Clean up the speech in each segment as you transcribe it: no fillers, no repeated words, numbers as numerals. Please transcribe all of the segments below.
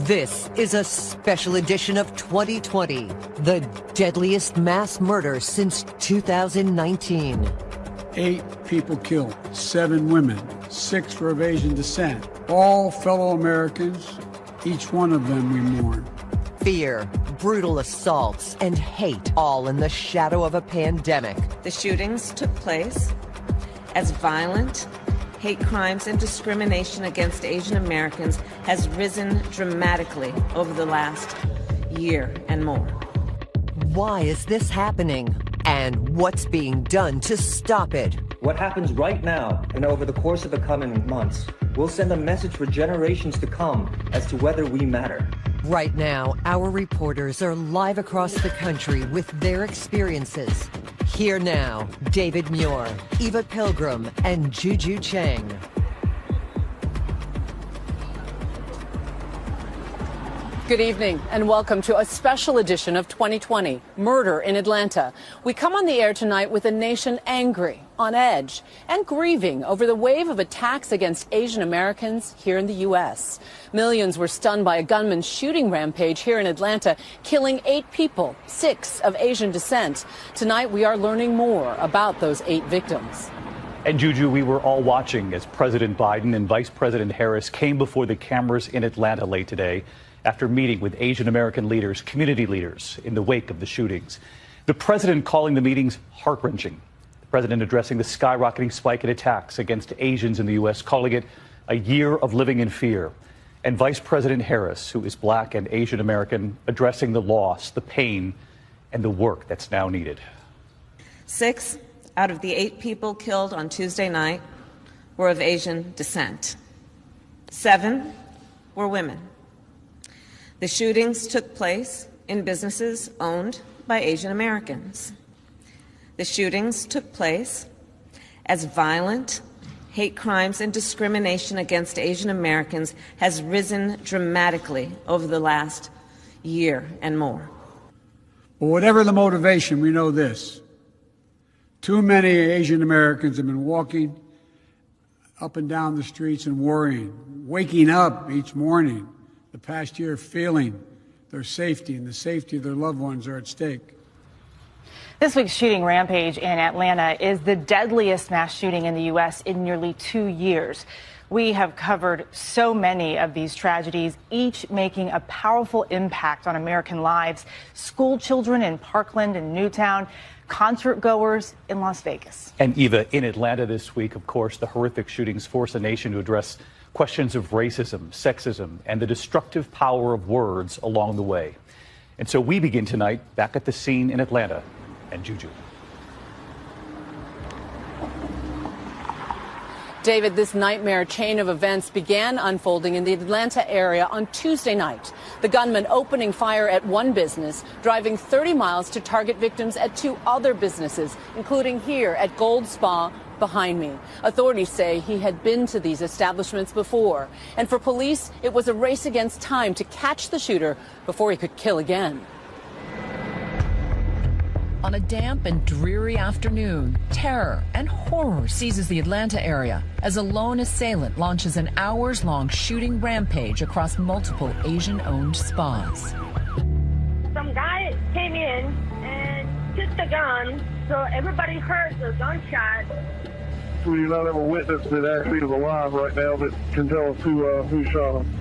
This is a special edition of 2020, the deadliest mass murder since 2019. 8 people killed, 7 women, 6 were of Asian descent, all fellow Americans, each one of them we mourn. Fear, brutal assaults, and hate, all in the shadow of a pandemic. The shootings took place as violent hate crimes and discrimination against Asian Americans has risen dramatically over the last year and more. Why is this happening? And what's being done to stop it? What happens right now and over the course of the coming months will send a message for generations to come as to whether we matter. Right now, our reporters are live across the country with their experiences. Here now, David Muir, Eva Pilgrim, and Juju Chang. Good evening and welcome to a special edition of 2020, Murder in Atlanta. We come on the air tonight with a nation angry, on edge, and grieving over the wave of attacks against Asian Americans here in the U.S. Millions were stunned by a gunman's shooting rampage here in Atlanta, killing 8 people, 6 of Asian descent. Tonight we are learning more about those 8 victims. And Juju, we were all watching as President Biden and Vice President Harris came before the cameras in Atlanta late today after meeting with Asian American leaders, community leaders, in the wake of the shootings. The president calling the meetings heart-wrenching. The president addressing the skyrocketing spike in attacks against Asians in the U.S., calling it a year of living in fear. And Vice President Harris, who is black and Asian American, addressing the loss, the pain, and the work that's now needed. 6 out of the 8 people killed on Tuesday night were of Asian descent. 7 were women. The shootings took place in businesses owned by Asian Americans. The shootings took place as violent hate crimes and discrimination against Asian Americans has risen dramatically over the last year and more. But whatever the motivation, we know this. Too many Asian Americans have been walking up and down the streets and worrying, waking up each morning the past year feeling their safety and the safety of their loved ones are at stake. This week's shooting rampage in Atlanta is the deadliest mass shooting in the U.S. in nearly 2 years. We have covered so many of these tragedies, each making a powerful impact on American lives. School children in Parkland and Newtown, concert goers in Las Vegas. And Eva, in Atlanta this week, of course, the horrific shootings force a nation to address questions of racism, sexism, and the destructive power of words along the way. And so we begin tonight back at the scene in Atlanta. And Juju. David, this nightmare chain of events began unfolding in the Atlanta area on Tuesday night. The gunman opening fire at one business, driving 30 miles to target victims at 2 other businesses, including here at Gold Spa behind me. Authorities say he had been to these establishments before. And for police, it was a race against time to catch the shooter before he could kill again. On a damp and dreary afternoon, terror and horror seizes the Atlanta area as a lone assailant launches an hours-long shooting rampage across multiple Asian-owned spas. Some guy came in and took the gun, so everybody heard the gunshot. We do not have a witness that actually is alive right now that can tell us who shot him.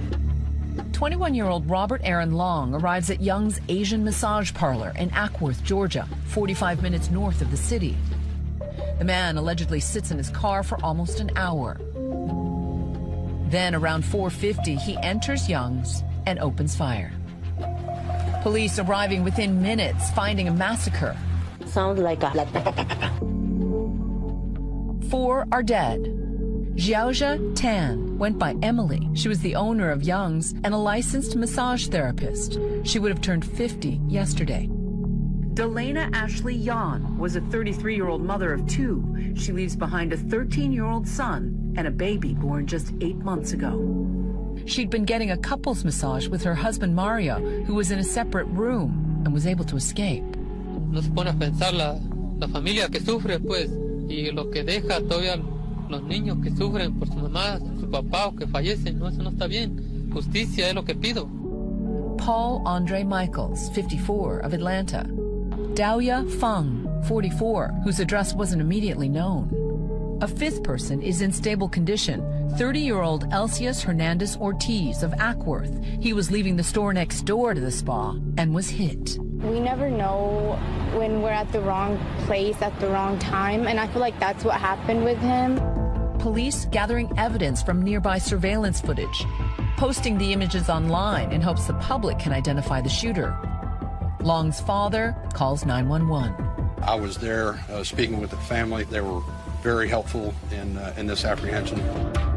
21-year-old Robert Aaron Long arrives at Young's Asian Massage Parlor in Ackworth, Georgia, 45 minutes north of the city. The man allegedly sits in his car for almost an hour. Then around 4:50, he enters Young's and opens fire. Police arriving within minutes, finding a massacre. Sounds like a... 4 are dead. Xiaojia Tan went by Emily. She was the owner of Young's and a licensed massage therapist. She would have turned 50 yesterday. Delana Ashley Yan was a 33-year-old mother of 2. She leaves behind a 13-year-old son and a baby born just 8 months ago. She'd been getting a couples massage with her husband Mario, who was in a separate room and was able to escape. Nos pone a pensar la familia que sufre, pues, y lo que deja todavía los niños que sufren por su mamá, su papá o que fallecen, no, eso no está bien. Justicia es lo que pido. Paul Andre Michaels, 54, of Atlanta. Daoya Feng, 44, whose address wasn't immediately known. A fifth person is in stable condition, 30-year-old Elcius Hernandez Ortiz of Ackworth. He was leaving the store next door to the spa and was hit. We never know when we're at the wrong place at the wrong time, and I feel like that's what happened with him. Police gathering evidence from nearby surveillance footage, posting the images online in hopes the public can identify the shooter. Long's father calls 911. I was there speaking with the family. They were very helpful in this apprehension.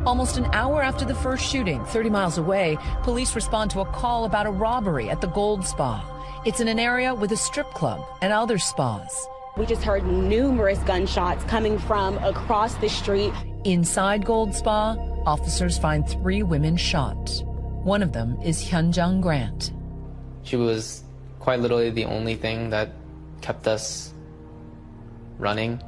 Almost an hour after the first shooting, 30 miles away, police respond to a call about a robbery at the Gold Spa. It's in an area with a strip club and other spas. We just heard numerous gunshots coming from across the street. Inside Gold Spa, officers find 3 women shot. One of them is Hyunjung Grant. She was quite literally the only thing that kept us running.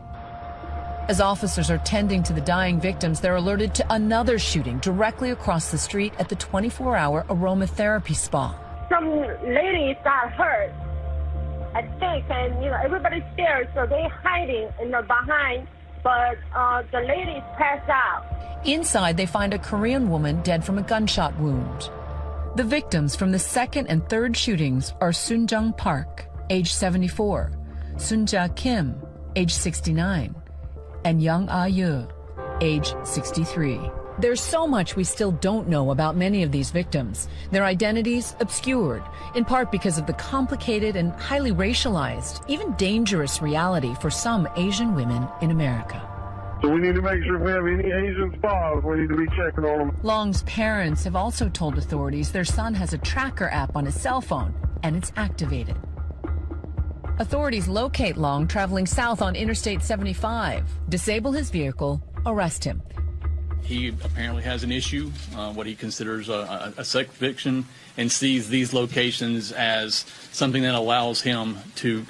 As officers are tending to the dying victims, they're alerted to another shooting directly across the street at the 24-hour aromatherapy spa. Some ladies got hurt, I think, and everybody's scared, so they're hiding behind. But the ladies passed out. Inside, they find a Korean woman dead from a gunshot wound. The victims from the second and third shootings are Sunjung Park, age 74, Sunja Kim, age 69, and Young Ah-yu, age 63. There's so much we still don't know about many of these victims, their identities obscured, in part because of the complicated and highly racialized, even dangerous reality for some Asian women in America. So we need to make sure if we have any Asian spas, we need to be checking on them. Long's parents have also told authorities their son has a tracker app on his cell phone, and it's activated. Authorities locate Long traveling south on Interstate 75, disable his vehicle, arrest him. He apparently has an issue, what he considers a sex addiction, and sees these locations as something that allows him to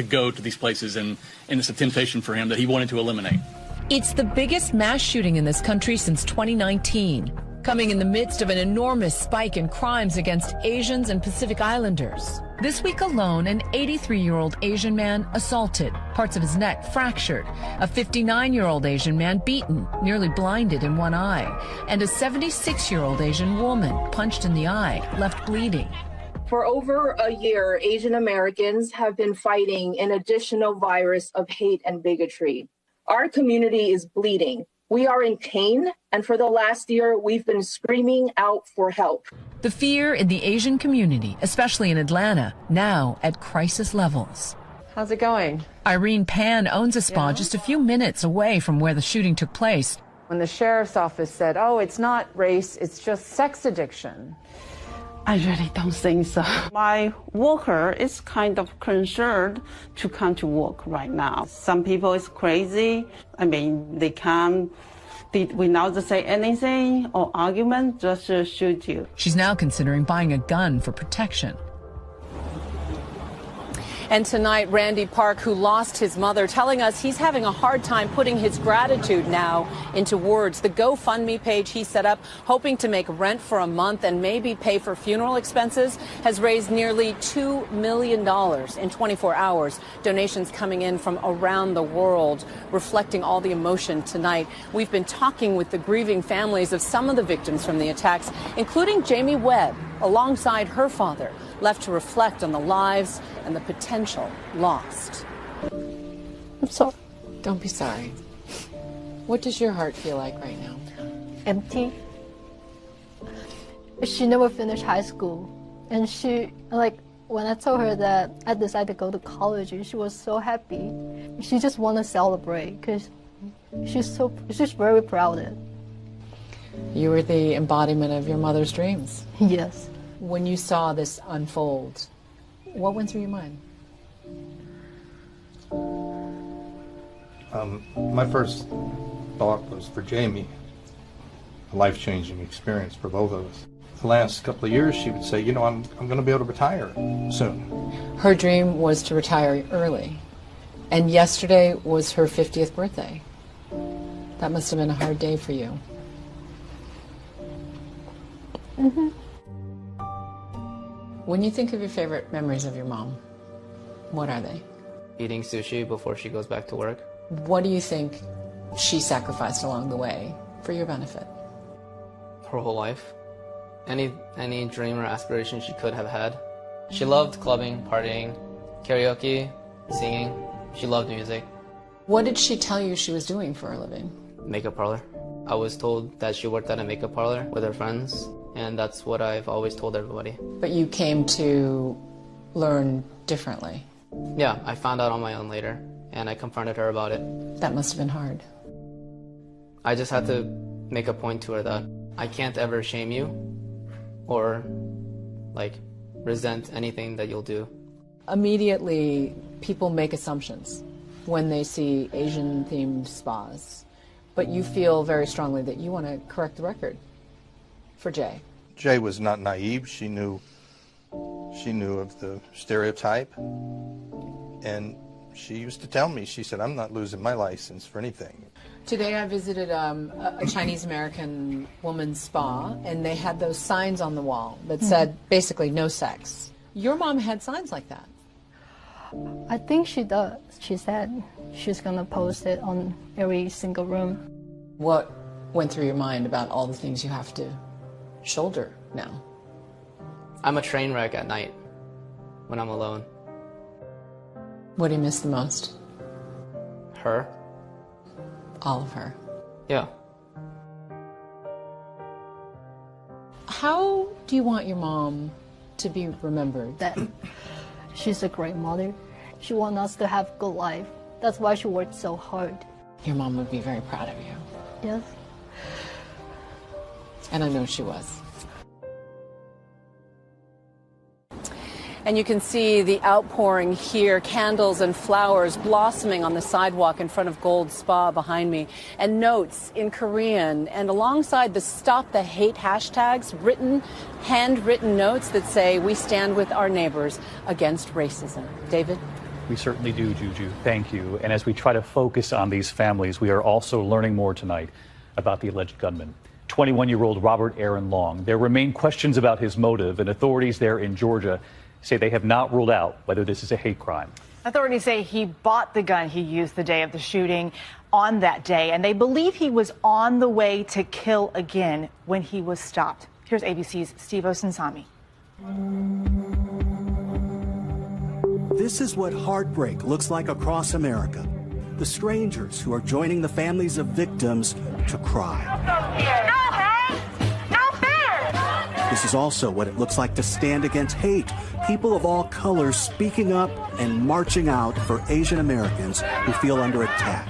go to these places, and it's a temptation for him that he wanted to eliminate. It's the biggest mass shooting in this country since 2019, coming in the midst of an enormous spike in crimes against Asians and Pacific Islanders. This week alone, an 83-year-old Asian man assaulted, parts of his neck fractured, a 59-year-old Asian man beaten, nearly blinded in one eye, and a 76-year-old Asian woman punched in the eye, left bleeding. For over a year, Asian Americans have been fighting an additional virus of hate and bigotry. Our community is bleeding. We are in pain, and for the last year, we've been screaming out for help. The fear in the Asian community, especially in Atlanta, now at crisis levels. How's it going? Irene Pan owns a spa just a few minutes away from where the shooting took place. When the sheriff's office said, oh, it's not race, it's just sex addiction. I really don't think so. My worker is kind of concerned to come to work right now. Some people is crazy. I mean, they come without say anything or argument, just shoot you. She's now considering buying a gun for protection. And tonight, Randy Park, who lost his mother, telling us he's having a hard time putting his gratitude now into words. The GoFundMe page he set up, hoping to make rent for a month and maybe pay for funeral expenses, has raised nearly $2 million in 24 hours. Donations coming in from around the world, reflecting all the emotion tonight. We've been talking with the grieving families of some of the victims from the attacks, including Jamie Webb, alongside her father, left to reflect on the lives and the potential lost. I'm sorry. Don't be sorry. What does your heart feel like right now? Empty. She never finished high school. And she, when I told her that I decided to go to college, she was so happy. She just wanted to celebrate because she's very proud of it. You were the embodiment of your mother's dreams. Yes. When you saw this unfold, what went through your mind? My first thought was for Jamie, a life-changing experience for both of us. The last couple of years, she would say, you know, I'm going to be able to retire soon. Her dream was to retire early, and yesterday was her 50th birthday. That must have been a hard day for you. Mm-hmm. When you think of your favorite memories of your mom, what are they? Eating sushi before she goes back to work. What do you think she sacrificed along the way for your benefit? Her whole life. Any dream or aspiration she could have had. She loved clubbing, partying, karaoke, singing. She loved music. What did she tell you she was doing for a living? Makeup parlor. I was told that she worked at a makeup parlor with her friends, and that's what I've always told everybody. But you came to learn differently. Yeah, I found out on my own later, and I confronted her about it. That must have been hard. I just had to make a point to her that I can't ever shame you or, resent anything that you'll do. Immediately, people make assumptions when they see Asian-themed spas. But you feel very strongly that you want to correct the record for Jay. Jay was not naive. She knew of the stereotype. And she used to tell me, she said, I'm not losing my license for anything. Today I visited a Chinese-American woman's spa, and they had those signs on the wall that said, basically, no sex. Your mom had signs like that. I think she does. She said she's going to post it on every single room. What went through your mind about all the things you have to shoulder now? I'm a train wreck at night when I'm alone. What do you miss the most? Her. All of her? Yeah. How do you want your mom to be remembered? That she's a great mother. She wants us to have a good life. That's why she worked so hard. Your mom would be very proud of you. Yes. And I know she was. And you can see the outpouring here, candles and flowers blossoming on the sidewalk in front of Gold Spa behind me, and notes in Korean, and alongside the Stop the Hate hashtags, handwritten notes that say, we stand with our neighbors against racism. David? We certainly do, Juju. Thank you. And as we try to focus on these families, we are also learning more tonight about the alleged gunman, 21-year-old Robert Aaron Long. There remain questions about his motive, and authorities there in Georgia say they have not ruled out whether this is a hate crime. Authorities say he bought the gun he used the day of the shooting on that day, and they believe he was on the way to kill again when he was stopped. Here's ABC's Steve Osunsami. This is what heartbreak looks like across America. The strangers who are joining the families of victims to cry. This is also what it looks like to stand against hate. People of all colors speaking up and marching out for Asian Americans who feel under attack.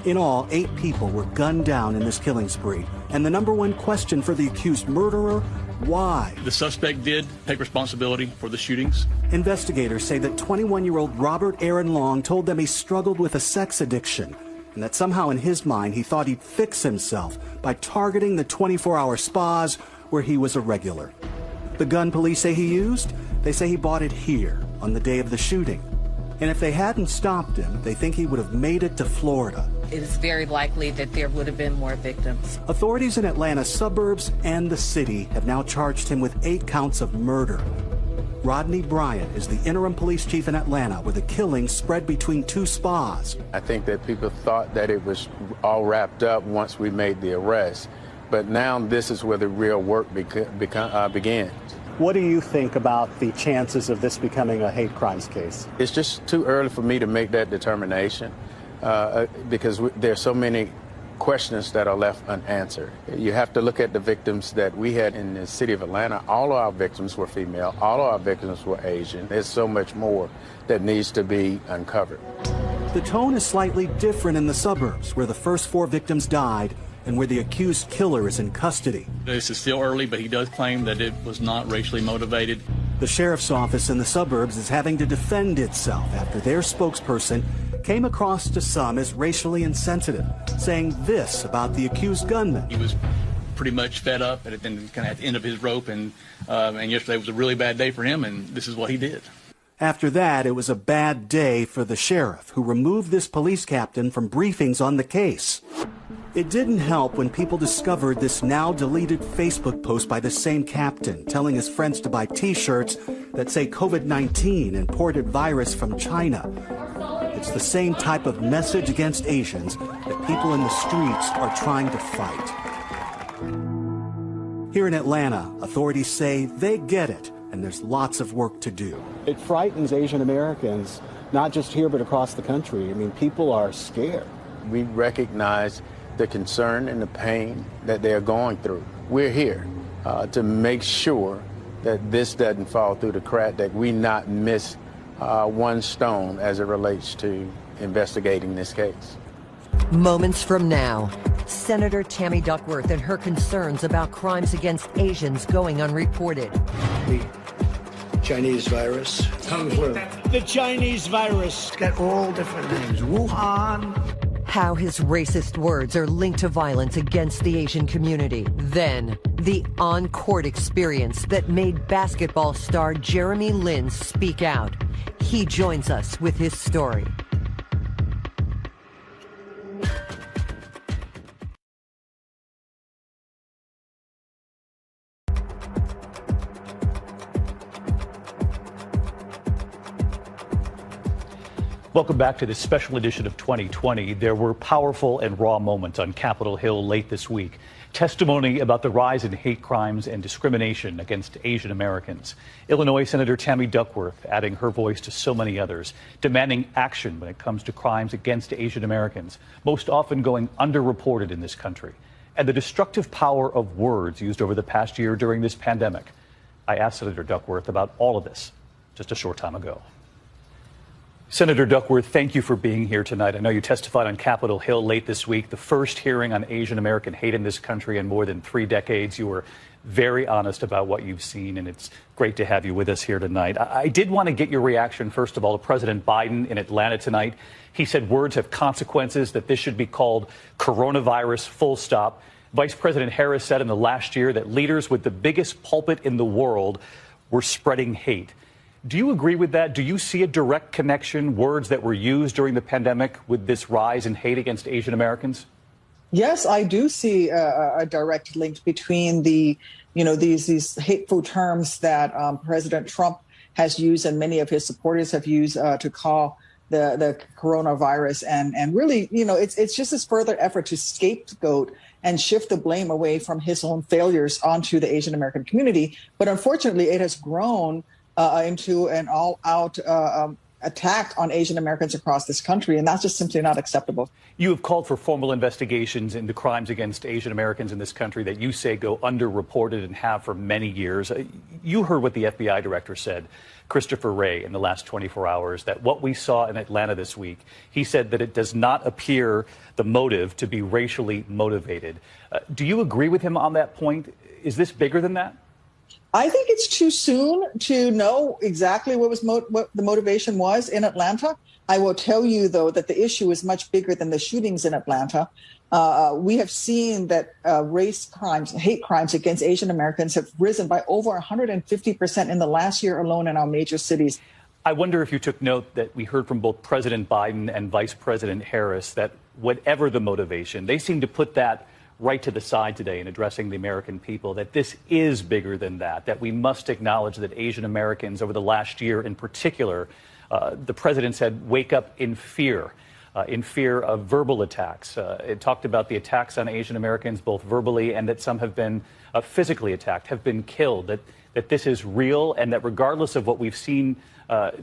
In all, 8 people were gunned down in this killing spree. And the number one question for the accused murderer, why? The suspect did take responsibility for the shootings. Investigators say that 21-year-old Robert Aaron Long told them he struggled with a sex addiction, and that somehow in his mind he thought he'd fix himself by targeting the 24-hour spas where he was a regular. The gun police say he used? They say he bought it here on the day of the shooting. And if they hadn't stopped him, they think he would have made it to Florida. It is very likely that there would have been more victims. Authorities in Atlanta's suburbs and the city have now charged him with 8 counts of murder. Rodney Bryant is the interim police chief in Atlanta, where the killings spread between 2 spas. I think that people thought that it was all wrapped up once we made the arrest. But now this is where the real work began. What do you think about the chances of this becoming a hate crimes case? It's just too early for me to make that determination because there's so many questions that are left unanswered. You have to look at the victims that we had in the city of Atlanta. All of our victims were female. All of our victims were Asian. There's so much more that needs to be uncovered. The tone is slightly different in the suburbs, where the first 4 victims died and where the accused killer is in custody. This is still early, but he does claim that it was not racially motivated. The sheriff's office in the suburbs is having to defend itself after their spokesperson came across to some as racially insensitive, saying this about the accused gunman. He was pretty much fed up and kind of at the end of his rope, and yesterday was a really bad day for him, and this is what he did. After that, it was a bad day for the sheriff, who removed this police captain from briefings on the case. It didn't help when people discovered this now deleted Facebook post by the same captain telling his friends to buy T-shirts that say COVID-19 imported virus from China. It's the same type of message against Asians that people in the streets are trying to fight. Here in Atlanta, authorities say they get it, and there's lots of work to do. It frightens Asian Americans, not just here but across the country. I mean, people are scared. We recognize the concern and the pain that they're going through. We're here to make sure that this doesn't fall through the crack, that we not miss one stone as it relates to investigating this case. Moments from now, Senator Tammy Duckworth and her concerns about crimes against Asians going unreported. The Chinese virus, Kung flu. The Chinese virus. It's got all different names. Wuhan. How his racist words are linked to violence against the Asian community. Then, the on-court experience that made basketball star Jeremy Lin speak out. He joins us with his story. Welcome back to this special edition of 2020. There were powerful and raw moments on Capitol Hill late this week. Testimony about the rise in hate crimes and discrimination against Asian Americans. Illinois Senator Tammy Duckworth adding her voice to so many others, demanding action when it comes to crimes against Asian Americans, most often going underreported in this country. And the destructive power of words used over the past year during this pandemic. I asked Senator Duckworth about all of this just a short time ago. Senator Duckworth, thank you for being here tonight. I know you testified on Capitol Hill late this week, the first hearing on Asian American hate in this country in more than 3 decades. You were very honest about what you've seen, and it's great to have you with us here tonight. I did want to get your reaction, first of all, to President Biden in Atlanta tonight. He said words have consequences, that this should be called coronavirus, full stop. Vice President Harris said in the last year that leaders with the biggest pulpit in the world were spreading hate. Do you agree with that? Do you see a direct connection, words that were used during the pandemic, with this rise in hate against Asian Americans? Yes, I do see a direct link between these hateful terms that President Trump has used and many of his supporters have used to call the coronavirus. And really, it's just this further effort to scapegoat and shift the blame away from his own failures onto the Asian American community. But unfortunately, it has grown into an all-out attack on Asian Americans across this country, and that's just simply not acceptable. You have called for formal investigations into crimes against Asian Americans in this country that you say go underreported and have for many years. You heard what the FBI director said, Christopher Wray, in the last 24 hours, that what we saw in Atlanta this week, he said that it does not appear the motive to be racially motivated. Do you agree with him on that point? Is this bigger than that? I think it's too soon to know exactly what the motivation was in Atlanta. I will tell you, though, that the issue is much bigger than the shootings in Atlanta. We have seen that race crimes, hate crimes against Asian Americans have risen by over 150% in the last year alone in our major cities. I wonder if you took note that we heard from both President Biden and Vice President Harris that whatever the motivation, they seem to put that right to the side today in addressing the American people, that this is bigger than that, that we must acknowledge that Asian Americans over the last year in particular, the president said, wake up in fear of verbal attacks. It talked about the attacks on Asian Americans, both verbally and that some have been physically attacked, have been killed, that this is real, and that regardless of what we've seen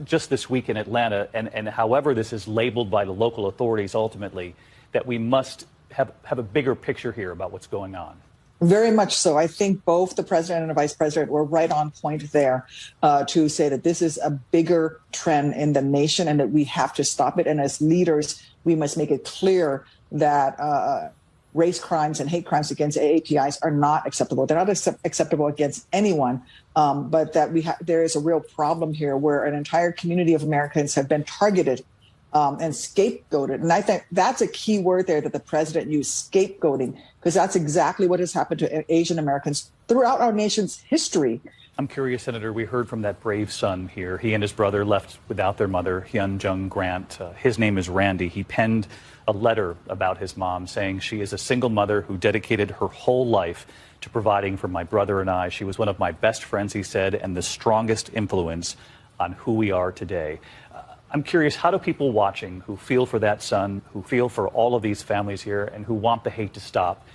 just this week in Atlanta, and however this is labeled by the local authorities ultimately, that we must have a bigger picture here about what's going on. Very much so. I think both the president and the vice president were right on point there to say that this is a bigger trend in the nation and that we have to stop it. And as leaders, we must make it clear that race crimes and hate crimes against AAPIs are not acceptable. They're not acceptable against anyone, but that there is a real problem here where an entire community of Americans have been targeted and scapegoated. And I think that's a key word there that the president used, scapegoating, because that's exactly what has happened to Asian Americans throughout our nation's history. I'm curious, Senator, we heard from that brave son here. He and his brother left without their mother, Hyun Jung Grant. His name is Randy. He penned a letter about his mom saying she is a single mother who dedicated her whole life to providing for my brother and I. She was one of my best friends, he said, and the strongest influence on who we are today. I'm curious, how do people watching who feel for that son, who feel for all of these families here, and who want the hate to stop,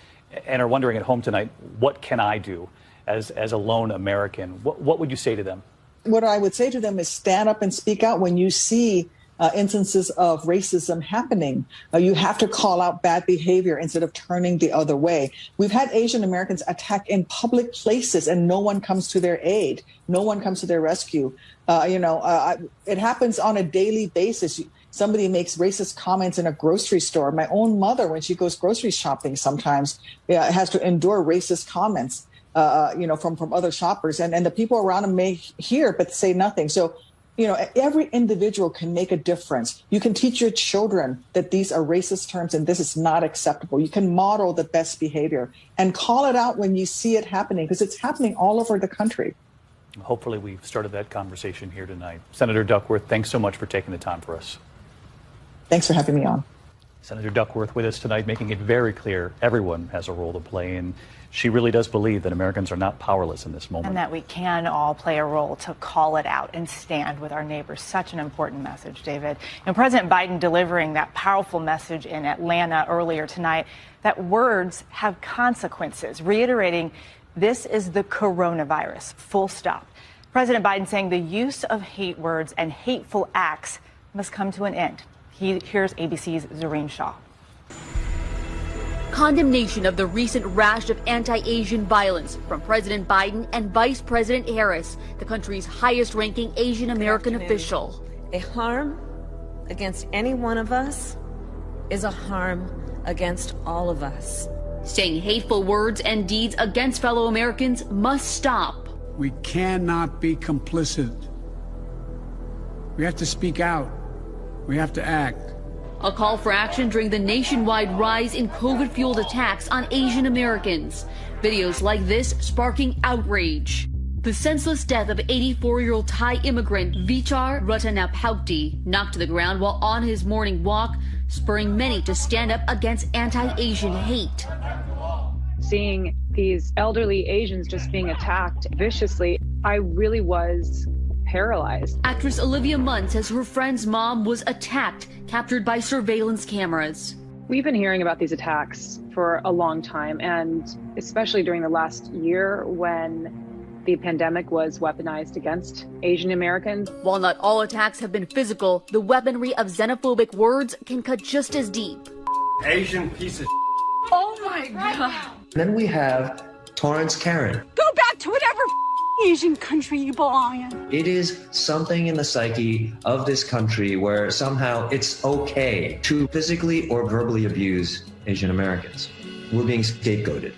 and are wondering at home tonight, what can I do as a lone American? What would you say to them? What I would say to them is stand up and speak out when you see instances of racism happening. You have to call out bad behavior instead of turning the other way. We've had Asian Americans attacked in public places and no one comes to their aid. No one comes to their rescue. It happens on a daily basis. Somebody makes racist comments in a grocery store. My own mother, when she goes grocery shopping, sometimes has to endure racist comments, from other shoppers. And the people around them may hear but say nothing. So, every individual can make a difference. You can teach your children that these are racist terms and this is not acceptable. You can model the best behavior and call it out when you see it happening, because it's happening all over the country. Hopefully we've started that conversation here tonight. Senator Duckworth, thanks so much for taking the time for us. Thanks for having me on. Senator Duckworth with us tonight, making it very clear everyone has a role to play, and she really does believe that Americans are not powerless in this moment. And that we can all play a role to call it out and stand with our neighbors. Such an important message, David. And President Biden delivering that powerful message in Atlanta earlier tonight, that words have consequences, reiterating this is the coronavirus, full stop. President Biden saying the use of hate words and hateful acts must come to an end. Here's ABC's Zareen Shah. Condemnation of the recent rash of anti-Asian violence from President Biden and Vice President Harris, the country's highest-ranking Asian American official. A harm against any one of us is a harm against all of us. Saying hateful words and deeds against fellow Americans must stop. We cannot be complicit. We have to speak out. We have to act. A call for action during the nationwide rise in COVID-fueled attacks on Asian Americans. Videos like this sparking outrage. The senseless death of 84-year-old Thai immigrant Vichar Ratanapaukti, knocked to the ground while on his morning walk, spurring many to stand up against anti-Asian hate. Seeing these elderly Asians just being attacked viciously, I really was paralyzed. Actress Olivia Munn says her friend's mom was attacked, captured by surveillance cameras. We've been hearing about these attacks for a long time, and especially during the last year when the pandemic was weaponized against Asian Americans. While not all attacks have been physical, the weaponry of xenophobic words can cut just as deep. Asian piece of Oh my God. Then we have Torrance Karen. Go back to whatever Asian country you belong in. It is something in the psyche of this country where somehow it's okay to physically or verbally abuse Asian Americans. We're being scapegoated.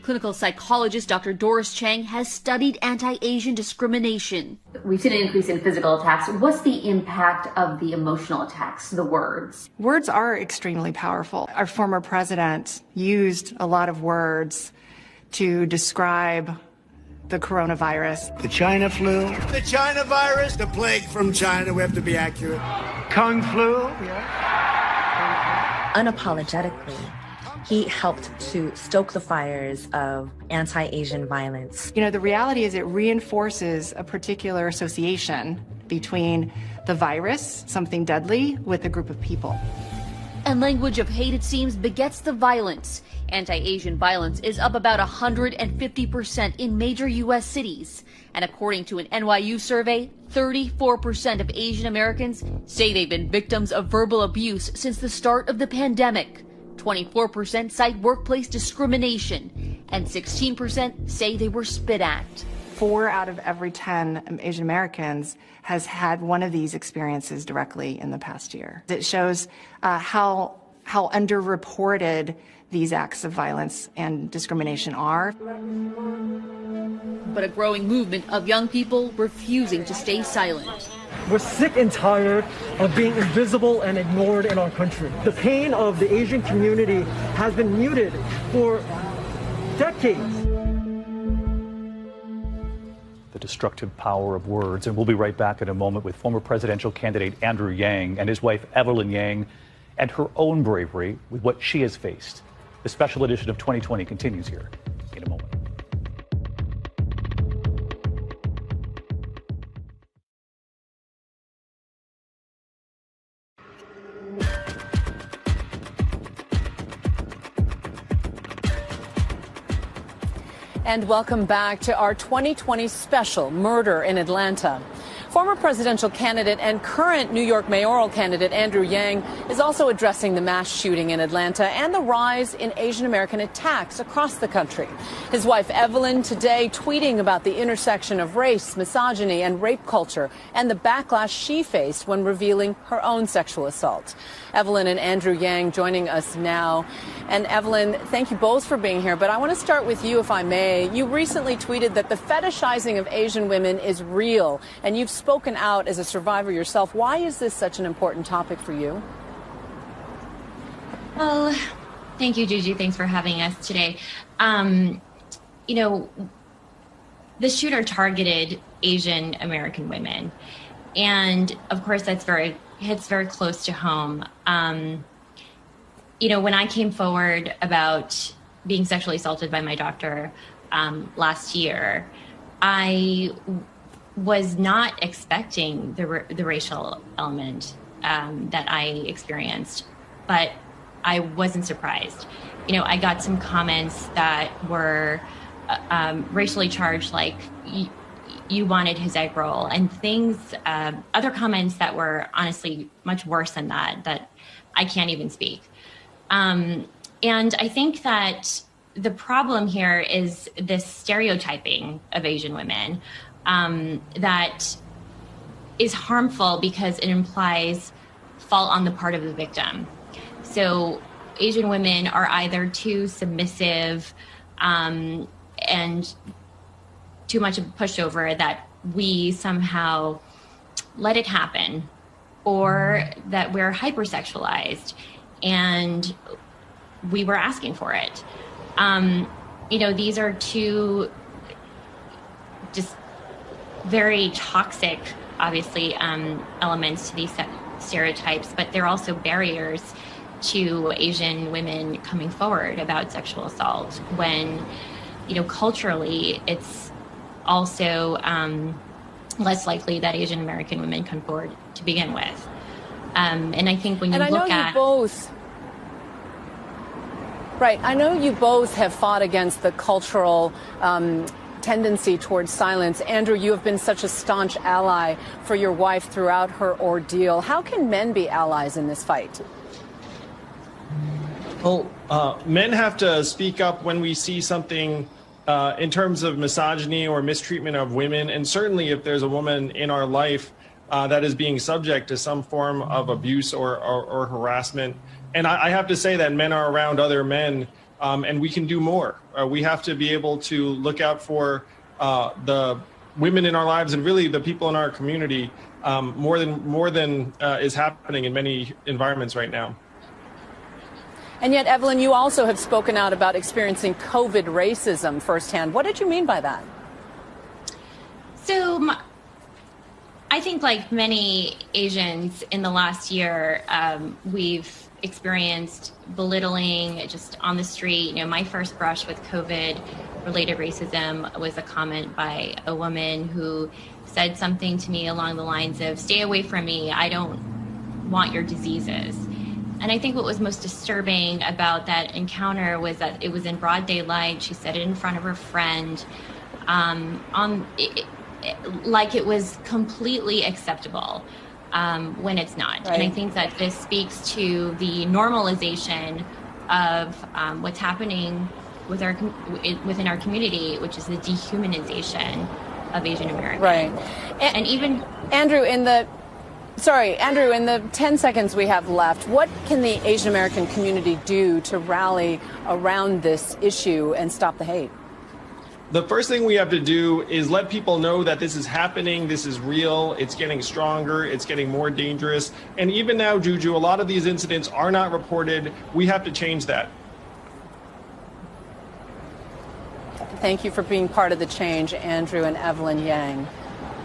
Clinical psychologist Dr. Doris Chang has studied anti-Asian discrimination. We've seen an increase in physical attacks. What's the impact of the emotional attacks, the words? Words are extremely powerful. Our former president used a lot of words to describe the coronavirus. The China flu. The China virus. The plague from China. We have to be accurate. Kung flu. Unapologetically, he helped to stoke the fires of anti-Asian violence. You know, the reality is it reinforces a particular association between the virus, something deadly, with a group of people. And language of hate, it seems, begets the violence. Anti-Asian violence is up about 150% in major U.S. cities. And according to an NYU survey, 34% of Asian Americans say they've been victims of verbal abuse since the start of the pandemic. 24% cite workplace discrimination, and 16% say they were spit at. 4 out of every 10 Asian Americans has had one of these experiences directly in the past year. It shows how underreported these acts of violence and discrimination are. But a growing movement of young people refusing to stay silent. We're sick and tired of being invisible and ignored in our country. The pain of the Asian community has been muted for decades. The destructive power of words. And we'll be right back in a moment with former presidential candidate Andrew Yang and his wife Evelyn Yang and her own bravery with what she has faced. The special edition of 2020 continues here in a moment. And welcome back to our 2020 special, Murder in Atlanta. Former presidential candidate and current New York mayoral candidate Andrew Yang is also addressing the mass shooting in Atlanta and the rise in Asian American attacks across the country. His wife Evelyn today tweeting about the intersection of race, misogyny, and rape culture and the backlash she faced when revealing her own sexual assault. Evelyn and Andrew Yang joining us now. And Evelyn, thank you both for being here, but I want to start with you, if I may. You recently tweeted that the fetishizing of Asian women is real, and you've spoken out as a survivor yourself. Why is this such an important topic for you? Well, thank you, Gigi. Thanks for having us today. You know, the shooter targeted Asian American women. And of course, hits very close to home. You know, when I came forward about being sexually assaulted by my doctor last year, I was not expecting the racial element that I experienced, but I wasn't surprised. You know, I got some comments that were racially charged, like you wanted his egg roll, and things, other comments that were honestly much worse than that I can't even speak. And I think that the problem here is this stereotyping of Asian women that is harmful because it implies fault on the part of the victim. So Asian women are either too submissive and too much of a pushover that we somehow let it happen, or that we're hypersexualized and we were asking for it. You know, these are two just very toxic, obviously, elements to these stereotypes, but they're also barriers to Asian women coming forward about sexual assault when, you know, culturally it's also less likely that Asian American women come forward to begin with. And I think when you look at... Right. I know you both have fought against the cultural tendency towards silence. Andrew, you have been such a staunch ally for your wife throughout her ordeal. How can men be allies in this fight? Well, men have to speak up when we see something in terms of misogyny or mistreatment of women. And certainly if there's a woman in our life that is being subject to some form of abuse or harassment. And I have to say that men are around other men, and we can do more. We have to be able to look out for the women in our lives and really the people in our community more than is happening in many environments right now. And yet, Evelyn, you also have spoken out about experiencing COVID racism firsthand. What did you mean by that? So I think like many Asians in the last year, we've experienced belittling just on the street. You know, my first brush with COVID-related racism was a comment by a woman who said something to me along the lines of, "Stay away from me, I don't want your diseases." And I think what was most disturbing about that encounter was that it was in broad daylight. She said it in front of her friend, like it was completely acceptable. When it's not. Right. And I think that this speaks to the normalization of what's happening within our community, which is the dehumanization of Asian Americans. Right. And even Andrew, in the 10 seconds we have left, what can the Asian American community do to rally around this issue and stop the hate? The first thing we have to do is let people know that this is happening, this is real, it's getting stronger, it's getting more dangerous. And even now, Juju, a lot of these incidents are not reported. We have to change that. Thank you for being part of the change, Andrew and Evelyn Yang.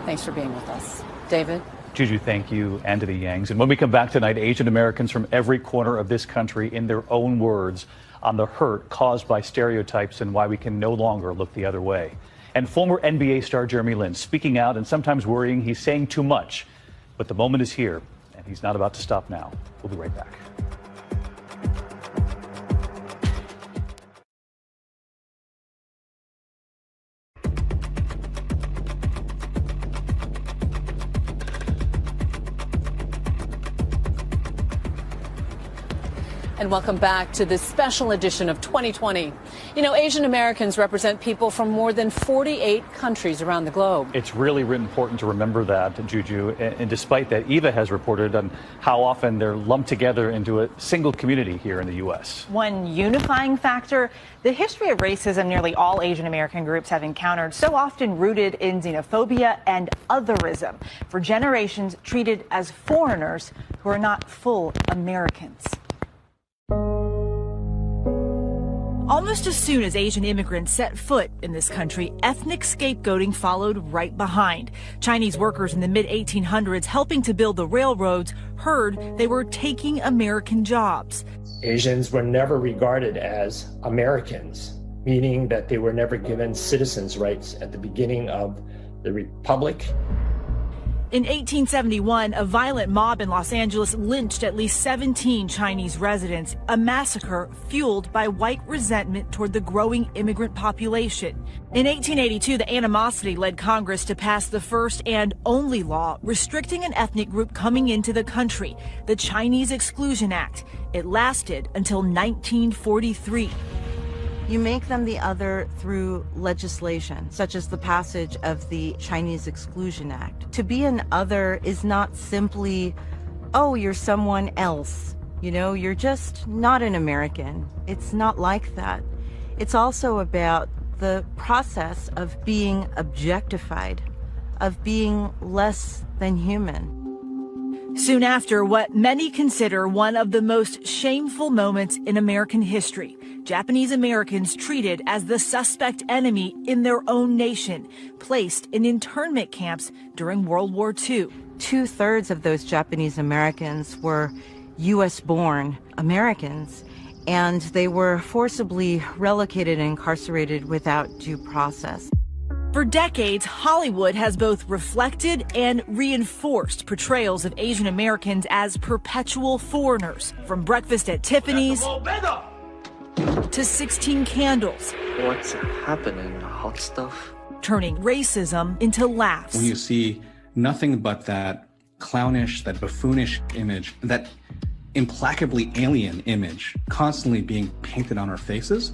Thanks for being with us. David? Juju, thank you, and to the Yangs. And when we come back tonight, Asian Americans from every corner of this country, in their own words, on the hurt caused by stereotypes and why we can no longer look the other way. And former NBA star Jeremy Lin speaking out and sometimes worrying he's saying too much. But the moment is here, and he's not about to stop now. We'll be right back. And welcome back to this special edition of 2020. You know, Asian Americans represent people from more than 48 countries around the globe. It's really important to remember that, Juju. And despite that, Eva has reported on how often they're lumped together into a single community here in the U.S. One unifying factor, the history of racism nearly all Asian American groups have encountered, so often rooted in xenophobia and otherism, for generations treated as foreigners who are not full Americans. Almost as soon as Asian immigrants set foot in this country, ethnic scapegoating followed right behind. Chinese workers in the mid-1800s helping to build the railroads heard they were taking American jobs. Asians were never regarded as Americans, meaning that they were never given citizens' rights at the beginning of the Republic. In 1871, a violent mob in Los Angeles lynched at least 17 Chinese residents, a massacre fueled by white resentment toward the growing immigrant population. In 1882, the animosity led Congress to pass the first and only law restricting an ethnic group coming into the country, the Chinese Exclusion Act. It lasted until 1943. You make them the other through legislation, such as the passage of the Chinese Exclusion Act. To be an other is not simply, oh, you're someone else. You know, you're just not an American. It's not like that. It's also about the process of being objectified, of being less than human. Soon after, what many consider one of the most shameful moments in American history, Japanese Americans treated as the suspect enemy in their own nation, placed in internment camps during World War II. 2/3 of those Japanese Americans were U.S.-born Americans, and they were forcibly relocated and incarcerated without due process. For decades, Hollywood has both reflected and reinforced portrayals of Asian Americans as perpetual foreigners, from Breakfast at Tiffany's to 16 Candles. What's happening, hot stuff? Turning racism into laughs. When you see nothing but that clownish, that buffoonish image, that implacably alien image constantly being painted on our faces,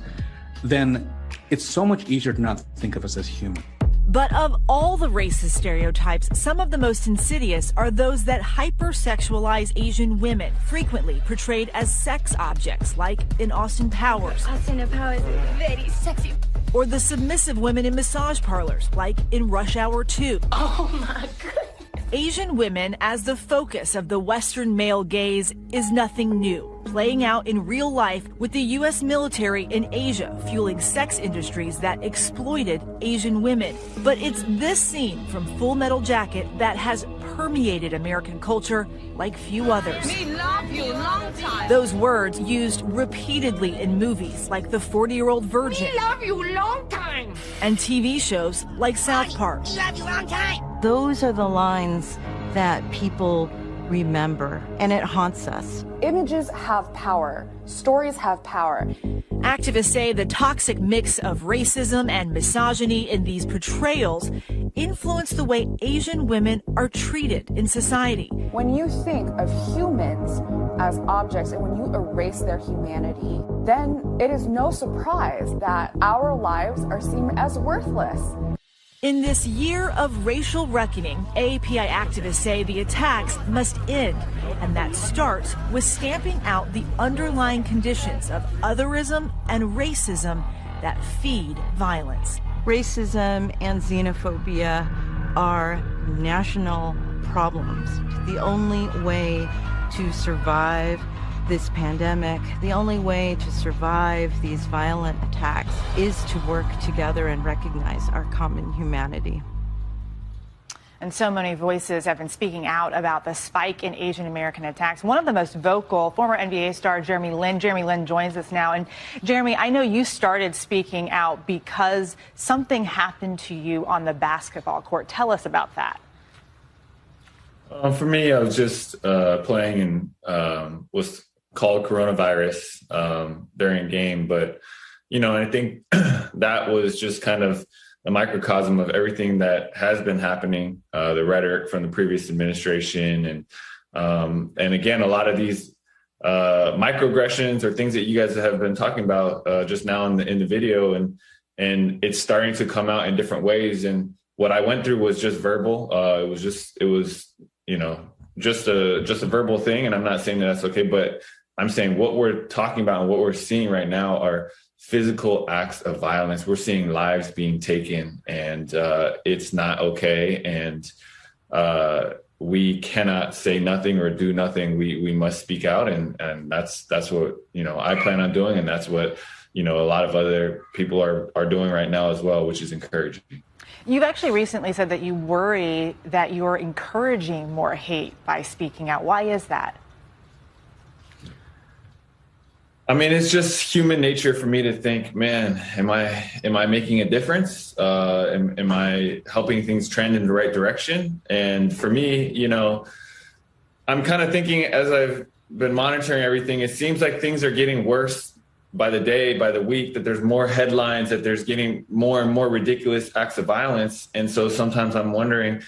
then it's so much easier to not think of us as human. But of all the racist stereotypes, some of the most insidious are those that hypersexualize Asian women, frequently portrayed as sex objects, like in Austin Powers. Austin Powers is very sexy. Or the submissive women in massage parlors, like in Rush Hour 2. Oh my goodness. Asian women as the focus of the Western male gaze is nothing new, playing out in real life with the U.S. military in Asia fueling sex industries that exploited Asian women. But it's this scene from Full Metal Jacket that has permeated American culture like few others. Me love you long time. Those words used repeatedly in movies like The 40-Year-Old Virgin. Me love you long time. And TV shows like South Park. Love you long time. Those are the lines that people remember, and it haunts us. Images have power. Stories have power. Activists say the toxic mix of racism and misogyny in these portrayals influence the way Asian women are treated in society. When you think of humans as objects and when you erase their humanity, then it is no surprise that our lives are seen as worthless. In this year of racial reckoning, AAPI activists say the attacks must end, and that starts with stamping out the underlying conditions of otherism and racism that feed violence. Racism and xenophobia are national problems. The only way to survive this pandemic, the only way to survive these violent attacks is to work together and recognize our common humanity. And so many voices have been speaking out about the spike in Asian American attacks. One of the most vocal, former NBA star Jeremy Lin. Jeremy Lin joins us now. And Jeremy, I know you started speaking out because something happened to you on the basketball court. Tell us about that. For me, I was just playing and was called coronavirus during a game. But, I think that was just kind of a microcosm of everything that has been happening, the rhetoric from the previous administration. And again, a lot of these microaggressions or things that you guys have been talking about just now in the video, and it's starting to come out in different ways. And what I went through was just verbal. It was just a verbal thing. And I'm not saying that that's okay, but I'm saying what we're talking about and what we're seeing right now are physical acts of violence. We're seeing lives being taken, and it's not okay. And we cannot say nothing or do nothing. We must speak out, and that's what I plan on doing, and that's what a lot of other people are doing right now as well, which is encouraging. You've actually recently said that you worry that you're encouraging more hate by speaking out. Why is that? I mean, it's just human nature for me to think, man, am I making a difference? Am I helping things trend in the right direction? And for me, I'm kind of thinking, as I've been monitoring everything, it seems like things are getting worse by the day, by the week, that there's more headlines, that there's getting more and more ridiculous acts of violence. And so sometimes I'm wondering,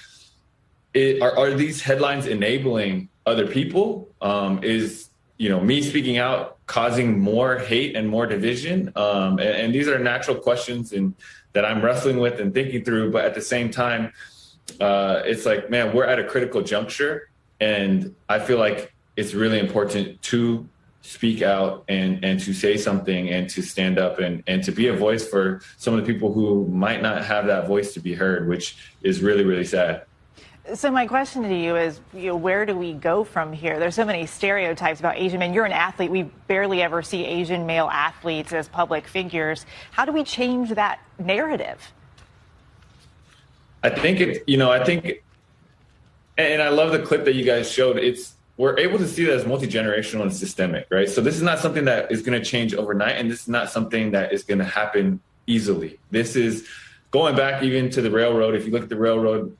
are these headlines enabling other people? Is me speaking out causing more hate and more division? And these are natural questions that I'm wrestling with and thinking through. But at the same time, it's like, man, we're at a critical juncture. And I feel like it's really important to speak out and to say something and to stand up and to be a voice for some of the people who might not have that voice to be heard, which is really, really sad. So my question to you is, where do we go from here? There's so many stereotypes about Asian men. You're an athlete. We barely ever see Asian male athletes as public figures. How do we change that narrative? I think and I love the clip that you guys showed. We're able to see that as multi-generational and systemic, right? So this is not something that is going to change overnight, and this is not something that is going to happen easily. This is going back even to the railroad. If you look at the railroad,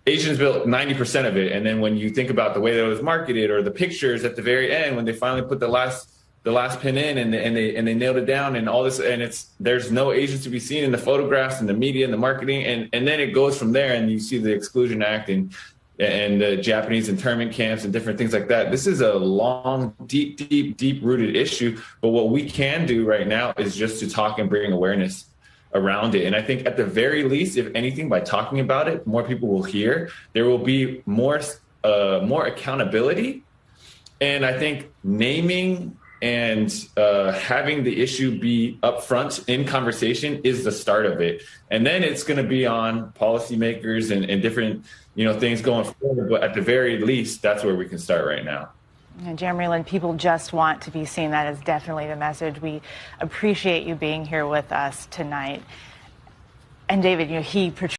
Asians built 90% of it. And then when you think about the way that it was marketed, or the pictures at the very end, when they finally put the last pin in and they nailed it down and all this, and there's no Asians to be seen in the photographs and the media and the marketing. And then it goes from there, and you see the Exclusion Act and the Japanese internment camps and different things like that. This is a long, deep rooted issue. But what we can do right now is just to talk and bring awareness around it. And I think at the very least, if anything, by talking about it, more people will hear. There will be more accountability. And I think naming and having the issue be upfront in conversation is the start of it. And then it's going to be on policymakers and different things going forward. But at the very least, that's where we can start right now. And Jeremy Lin, people just want to be seen. That is definitely the message. We appreciate you being here with us tonight. And David, he portrays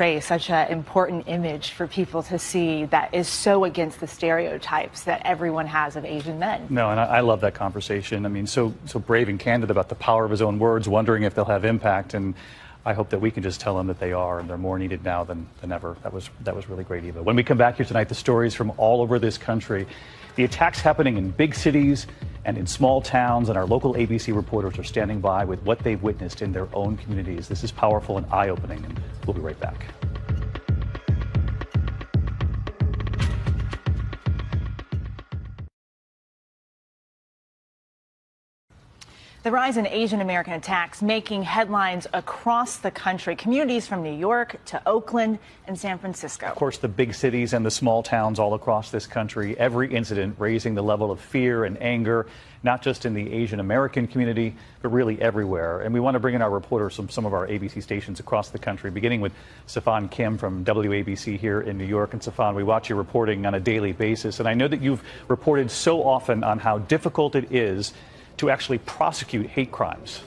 portray such an important image for people to see that is so against the stereotypes that everyone has of Asian men. No, and I love that conversation. I mean, so brave and candid about the power of his own words, wondering if they'll have impact. And I hope that we can just tell them that they are, and they're more needed now than ever. That was really great, Eva. When we come back here tonight, the stories from all over this country, the attacks happening in big cities and in small towns, and our local ABC reporters are standing by with what they've witnessed in their own communities. This is powerful and eye-opening, and we'll be right back. The rise in Asian American attacks making headlines across the country. Communities from New York to Oakland and San Francisco. Of course, the big cities and the small towns all across this country, every incident raising the level of fear and anger, not just in the Asian American community, but really everywhere. And we want to bring in our reporters from some of our ABC stations across the country, beginning with Safan Kim from WABC here in New York. And Safan, we watch your reporting on a daily basis. And I know that you've reported so often on how difficult it is to actually prosecute hate crimes.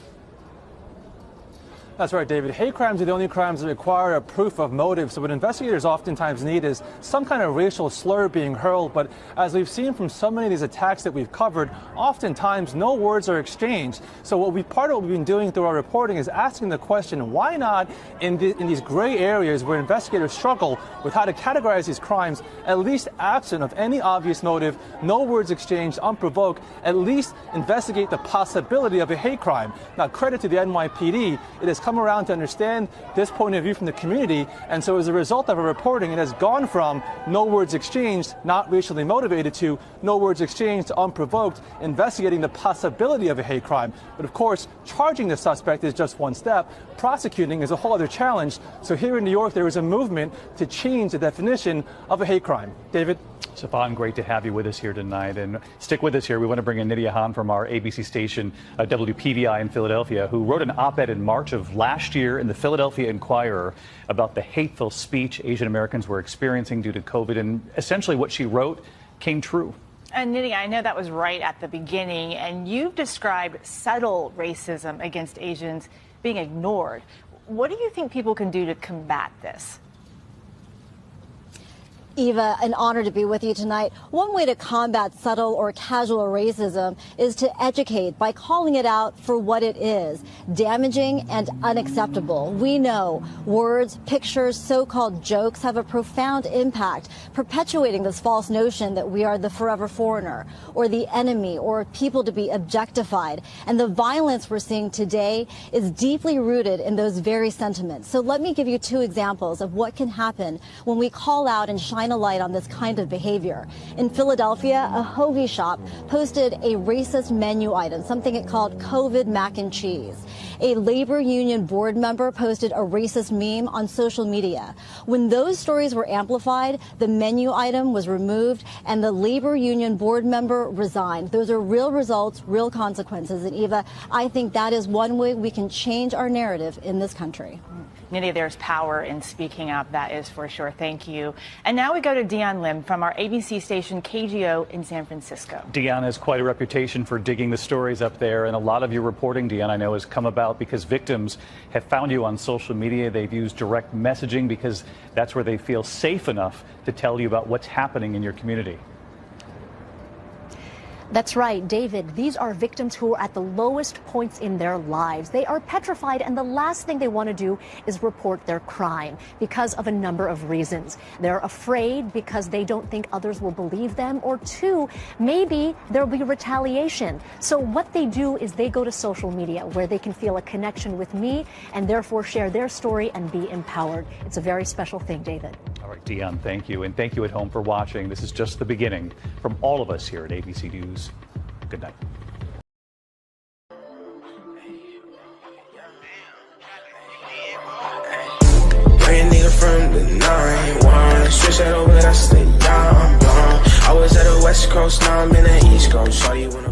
That's right, David. Hate crimes are the only crimes that require a proof of motive. So what investigators oftentimes need is some kind of racial slur being hurled. But as we've seen from so many of these attacks that we've covered, oftentimes no words are exchanged. So part of what we've been doing through our reporting is asking the question, why not in these gray areas where investigators struggle with how to categorize these crimes, at least absent of any obvious motive, no words exchanged, unprovoked, at least investigate the possibility of a hate crime. Now, credit to the NYPD, it has come around to understand this point of view from the community, and so as a result of our reporting, it has gone from no words exchanged, not racially motivated, to no words exchanged, unprovoked, investigating the possibility of a hate crime. But of course, charging the suspect is just one step. Prosecuting is a whole other challenge. So here in New York, there is a movement to change the definition of a hate crime. David? Safan, great to have you with us here tonight. And stick with us here. We want to bring in Nidia Han from our ABC station, WPVI in Philadelphia, who wrote an op-ed in March of last year in the Philadelphia Inquirer about the hateful speech Asian Americans were experiencing due to COVID. And essentially what she wrote came true. And Nidia, I know that was right at the beginning, and you've described subtle racism against Asians being ignored. What do you think people can do to combat this? Eva, an honor to be with you tonight. One way to combat subtle or casual racism is to educate by calling it out for what it is, damaging and unacceptable. We know words, pictures, so-called jokes have a profound impact, perpetuating this false notion that we are the forever foreigner or the enemy or people to be objectified. And the violence we're seeing today is deeply rooted in those very sentiments. So let me give you two examples of what can happen when we call out and shine a light on this kind of behavior. In Philadelphia, a hoagie shop posted a racist menu item, something it called COVID mac and cheese. A labor union board member posted a racist meme on social media. When those stories were amplified, the menu item was removed and the labor union board member resigned. Those are real results, real consequences. And Eva, I think that is one way we can change our narrative in this country. Nidia, there's power in speaking up, that is for sure. Thank you. And now we go to Dion Lim from our ABC station KGO in San Francisco. Dion has quite a reputation for digging the stories up there, and a lot of your reporting, Dion, I know has come about because victims have found you on social media. They've used direct messaging because that's where they feel safe enough to tell you about what's happening in your community. That's right, David. These are victims who are at the lowest points in their lives. They are petrified, and the last thing they want to do is report their crime because of a number of reasons. They're afraid because they don't think others will believe them, or two, maybe there'll be retaliation. So what they do is they go to social media where they can feel a connection with me and therefore share their story and be empowered. It's a very special thing, David. All right, Dion, thank you. And thank you at home for watching. This is just the beginning from all of us here at ABC News. Good night. Nigga from the 9-1, switch that over, that's the young blonde. I was at the West Coast, now I'm in the East Coast. Saw you when